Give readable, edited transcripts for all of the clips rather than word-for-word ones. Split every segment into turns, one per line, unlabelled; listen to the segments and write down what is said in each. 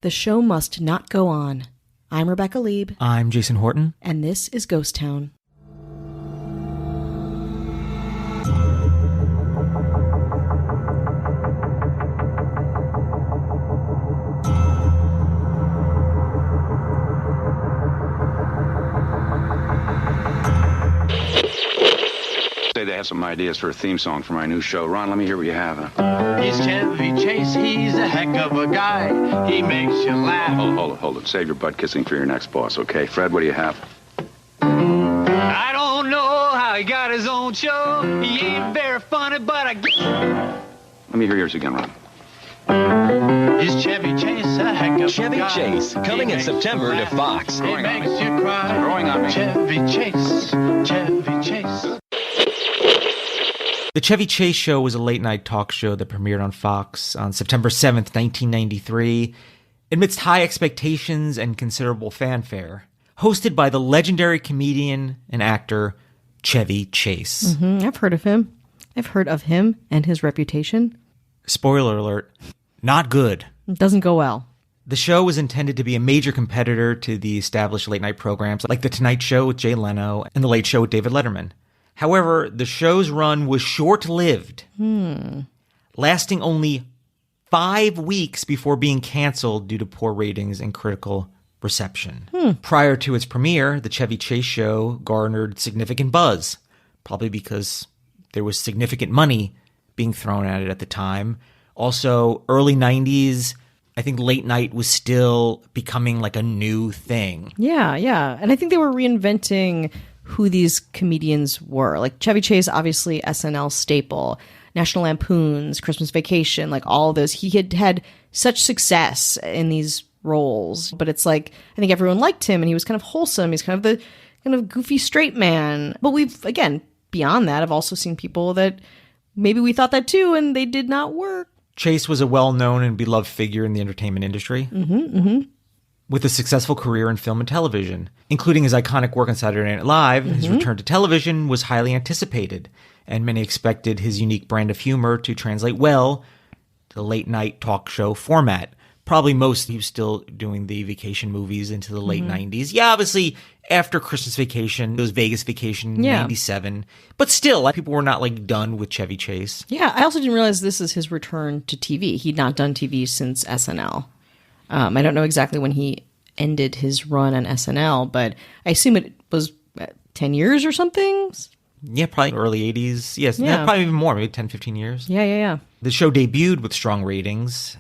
The show must not go on. I'm Rebecca Lieb.
I'm Jason Horton.
And this is Ghost Town.
They have some ideas for a theme song for my new show. Ron, let me hear what you have.
He's Chevy Chase, he's a heck of a guy. He makes you laugh.
Hold it. Save your butt kissing for your next boss, okay? Fred, what do you have?
I don't know how he got his own show. He ain't very funny, but I get...
Let me hear yours again, Ron.
He's Chevy Chase, a heck of
Chevy
a guy.
Chase, coming in September to Fox.
He makes you cry.
Growing on me.
Chevy Chase, Chevy Chase.
The Chevy Chase Show was a late-night talk show that premiered on Fox on September 7th, 1993, amidst high expectations and considerable fanfare, hosted by the legendary comedian and actor Chevy Chase.
I've heard of him. I've heard of him and his reputation.
Spoiler alert, not good.
It doesn't go well.
The show was intended to be a major competitor to the established late-night programs like The Tonight Show with Jay Leno and The Late Show with David Letterman. However, the show's run was short-lived, lasting only 5 weeks before being canceled due to poor ratings and critical reception. Prior to its premiere, the Chevy Chase Show garnered significant buzz, probably because there was significant money being thrown at it at the time. Also, early 90s, I think late night was still becoming like a new thing.
Yeah. And I think they were reinventing who these comedians were. Like Chevy Chase, obviously SNL staple, National Lampoon's, Christmas Vacation, like all of those. He had such success in these roles, but it's like, I think everyone liked him and he was kind of wholesome. He's kind of the kind of goofy straight man. But we've, again, beyond that, I've also seen people that maybe we thought that too and they did not work.
Chase was a well-known and beloved figure in the entertainment industry. With a successful career in film and television, including his iconic work on Saturday Night Live. His return to television was highly anticipated, and many expected his unique brand of humor to translate well to the late-night talk show format. Probably most, he was still doing the vacation movies into the late 90s. Yeah, obviously, after Christmas Vacation, it was Vegas Vacation in 97. But still, a lot of people were not, like, done with Chevy Chase.
Yeah, I also didn't realize this is his return to TV. He'd not done TV since SNL. I don't know exactly when he ended his run on SNL, but I assume it was 10 years or something?
Yeah, probably early 80s. Yes,
Yeah.
probably even more, maybe 10, 15 years.
Yeah.
The show debuted with strong ratings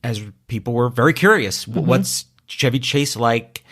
as people were very curious. What's Chevy Chase like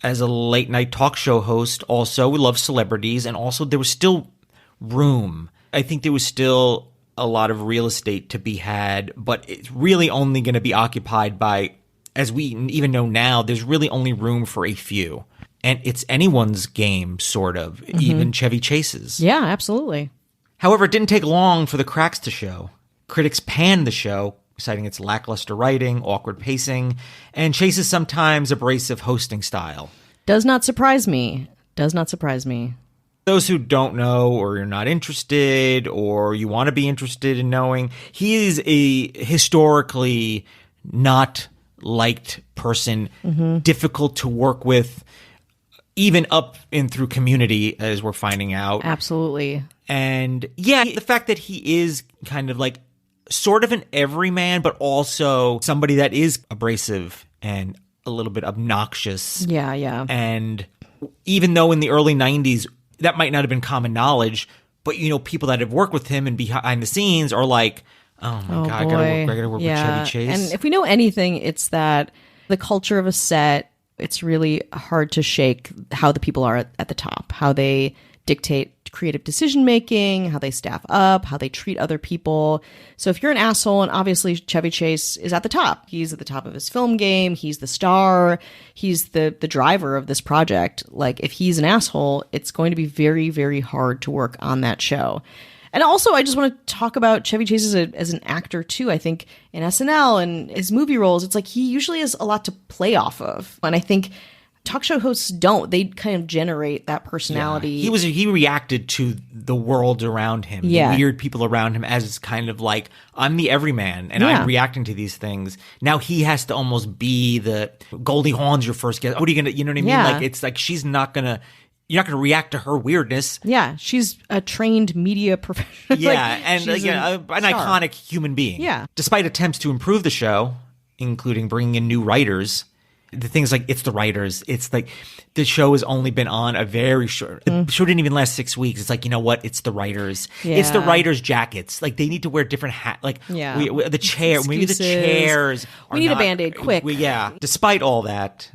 as a late-night talk show host? Also, we love celebrities, and also there was still room. I think there was still a lot of real estate to be had, but it's really only going to be occupied by, as we even know now, there's really only room for a few. And it's anyone's game, sort of, even Chevy Chase's.
Yeah, absolutely.
However, it didn't take long for the cracks to show. Critics panned the show, citing its lackluster writing, awkward pacing, and Chase's sometimes abrasive hosting style.
Does not surprise me. Those
who don't know, or you're not interested, or you want to be interested in knowing, he is a historically not liked person, difficult to work with, even up and through Community, as we're finding out.
Absolutely.
And yeah, the fact that he is kind of like sort of an everyman, but also somebody that is abrasive and a little bit obnoxious.
Yeah.
And even though in the early 90s, that might not have been common knowledge, but, you know, people that have worked with him and behind the scenes are like, oh my God, I gotta work with Chevy Chase.
And if we know anything, it's that the culture of a set, it's really hard to shake how the people are at the top, how they dictate creative decision-making, how they staff up, how they treat other people. So if you're an asshole, and obviously Chevy Chase is at the top. He's at the top of his film game. He's the star. He's the driver of this project. Like, if he's an asshole, it's going to be very, very hard to work on that show. And also, I just want to talk about Chevy Chase as an actor, too. I think in SNL and his movie roles, it's like he usually has a lot to play off of. And I think talk show hosts don't. They kind of generate that personality.
Yeah. He reacted to the world around him, the weird people around him, as kind of like, I'm the everyman and I'm reacting to these things. Now he has to almost be the Goldie Hawn's your first guest. What are you gonna, you know what I mean? Like, it's like you're not gonna react to her weirdness.
Yeah, she's a trained media professional.
Yeah, and an iconic human being.
Yeah.
Despite attempts to improve the show, including bringing in new writers, the things like it's the writers. It's like the show has only been on a very short. The show didn't even last 6 weeks. It's like, you know what? It's the writers.
Yeah.
It's the writers' jackets. Like they need to wear different hats. Like the chair. Maybe the chairs.
We need a Band-Aid quick.
Despite all that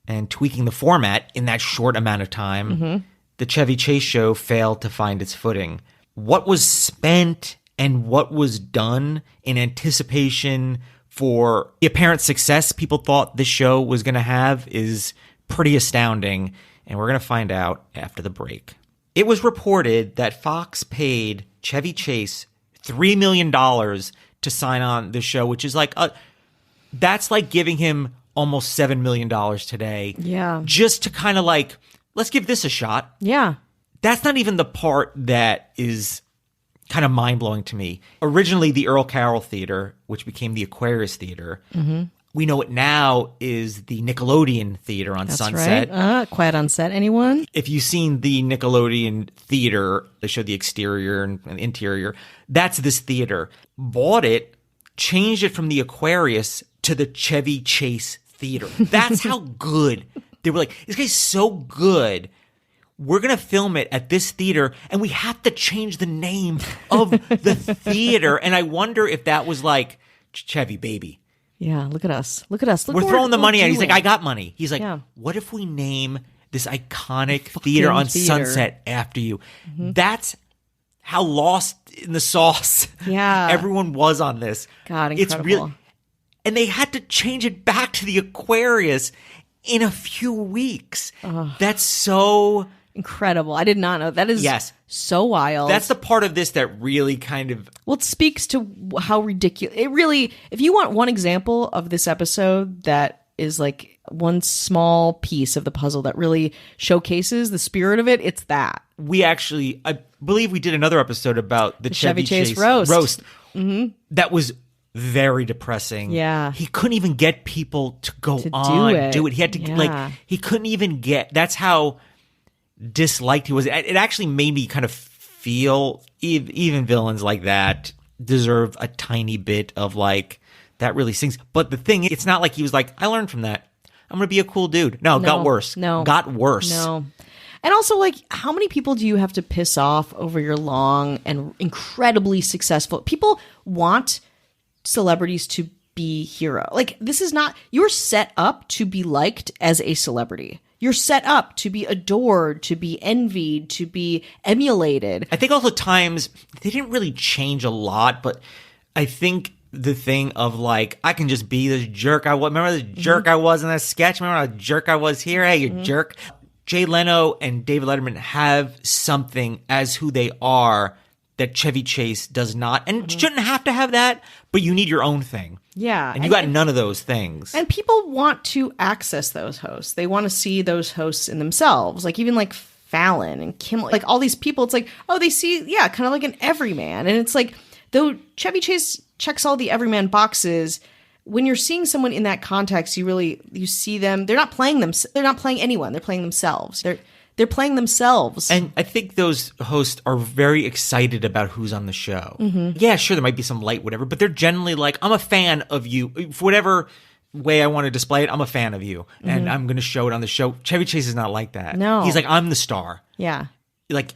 and tweaking the format in that short amount of time, the Chevy Chase show failed to find its footing. What was spent and what was done in anticipation for the apparent success people thought this show was going to have is pretty astounding, and we're going to find out after the break. It was reported that Fox paid Chevy Chase $3 million to sign on the show, which is like, that's like giving him almost $7 million today.
Yeah.
Just to kind of like, let's give this a shot.
Yeah.
That's not even the part that is kind of mind-blowing to me. Originally, the Earl Carroll Theater, which became the Aquarius Theater, we know it now is the Nickelodeon Theater on Sunset.
Right. Quiet on Set, anyone?
If you've seen the Nickelodeon Theater, they show the exterior and interior. That's this theater. Bought it, changed it from the Aquarius to the Chevy Chase Theater. That's how good. They were like, this guy's so good. We're going to film it at this theater, and we have to change the name of the theater. And I wonder if that was like, Chevy, baby.
Yeah, look at us. Look at us. Look
We're
what
throwing the money at. He's like,
doing.
I got money. He's like, what if we name this iconic theater on Sunset after you? That's how lost in the sauce everyone was on this.
God, incredible.
It's really, and they had to change it back to the Aquarius in a few weeks. That's so
incredible. I did not know. That is so wild.
That's the part of this that really kind of...
Well, it speaks to how ridiculous... It really... If you want one example of this episode that is like one small piece of the puzzle that really showcases the spirit of it, it's that.
We actually... I believe we did another episode about the Chevy Chase roast. That was very depressing.
Yeah.
He couldn't even get people to go on, do it. He had to, like... He couldn't even get... That's how disliked he was. It actually made me kind of feel even villains like that deserve a tiny bit of like, that really stings. But the thing, it's not like he was like, I learned from that, I'm gonna be a cool dude. No, got worse. Got worse.
No. And also, like, how many people do you have to piss off over your long and incredibly successful... People want celebrities to be hero. Like, this is not... You're set up to be liked as a celebrity. You're set up to be adored, to be envied, to be emulated.
I think all the times, they didn't really change a lot, but I think the thing of like, I can just be this jerk I was. Remember the jerk I was in that sketch? Remember how jerk I was here? Hey, you jerk. Jay Leno and David Letterman have something as who they are that Chevy Chase does not, and shouldn't have to have that, but you need your own thing.
Yeah.
And you got none of those things.
And people want to access those hosts. They want to see those hosts in themselves. Like, even like Fallon and Kim, like all these people, it's like, oh, they see, kind of like an everyman. And it's like, though Chevy Chase checks all the everyman boxes, when you're seeing someone in that context, you see them, they're not playing anyone, they're playing themselves. They're playing themselves.
And I think those hosts are very excited about who's on the show. Yeah, sure, there might be some light, whatever, but they're generally like, I'm a fan of you. For whatever way I want to display it, I'm a fan of you. And I'm going to show it on the show. Chevy Chase is not like that.
No.
He's like, I'm the star.
Yeah.
Like,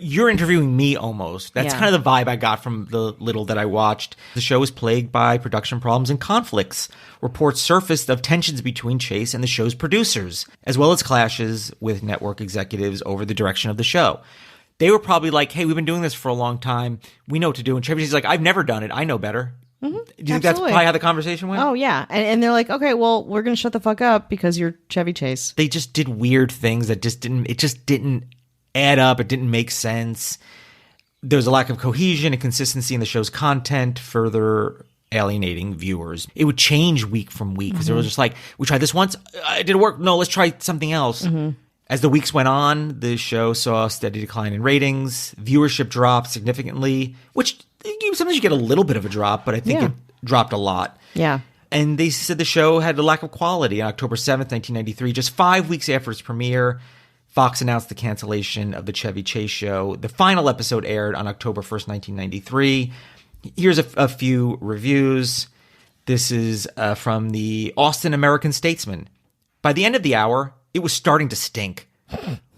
you're interviewing me almost. That's kind of the vibe I got from the little that I watched. The show is plagued by production problems and conflicts. Reports surfaced of tensions between Chase and the show's producers, as well as clashes with network executives over the direction of the show. They were probably like, hey, we've been doing this for a long time. We know what to do. And Chevy Chase's like, I've never done it. I know better. Do you think that's probably how the conversation went?
Oh, yeah. And they're like, okay, well, we're going to shut the fuck up because you're Chevy Chase.
They just did weird things that just didn't add up. It didn't make sense. There was a lack of cohesion and consistency in the show's content, further alienating viewers. It would change week from week because it was just like, we tried this once, it didn't work. No, let's try something else. As the weeks went on, the show saw a steady decline in ratings. Viewership dropped significantly, which sometimes you get a little bit of a drop, but I think it dropped a lot.
Yeah.
And they said the show had a lack of quality. On October 7th, 1993, just 5 weeks after its premiere, Fox announced the cancellation of the Chevy Chase show. The final episode aired on October 1st, 1993. Here's a few reviews. This is from the Austin American-Statesman. By the end of the hour, it was starting to stink.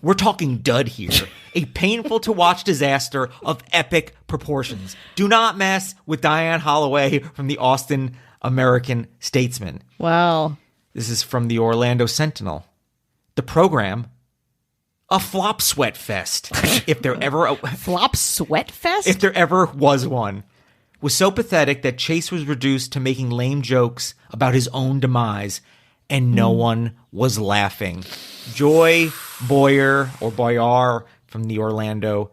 We're talking dud here. A painful-to-watch disaster of epic proportions. Do not mess with Diane Holloway from the Austin American-Statesman.
Wow.
This is from the Orlando Sentinel. The program, a flop sweat fest, if there ever
Flop sweat fest?
if there ever was one, was so pathetic that Chase was reduced to making lame jokes about his own demise, and no one was laughing. Joy Boyer or Boyar from the Orlando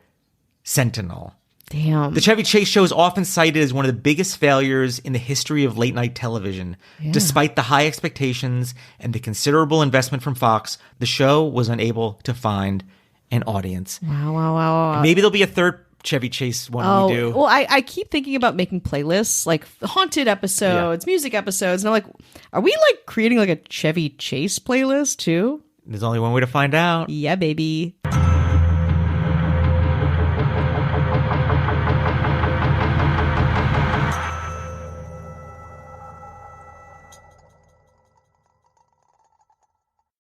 Sentinel.
Damn.
The Chevy Chase show is often cited as one of the biggest failures in the history of late-night television. Despite the high expectations and the considerable investment from Fox, the show was unable to find an audience.
Wow.
Maybe there'll be a third Chevy Chase one we do.
Well, I keep thinking about making playlists, like haunted episodes, music episodes, and I'm like, are we like creating like a Chevy Chase playlist too?
There's only one way to find out.
Yeah, baby.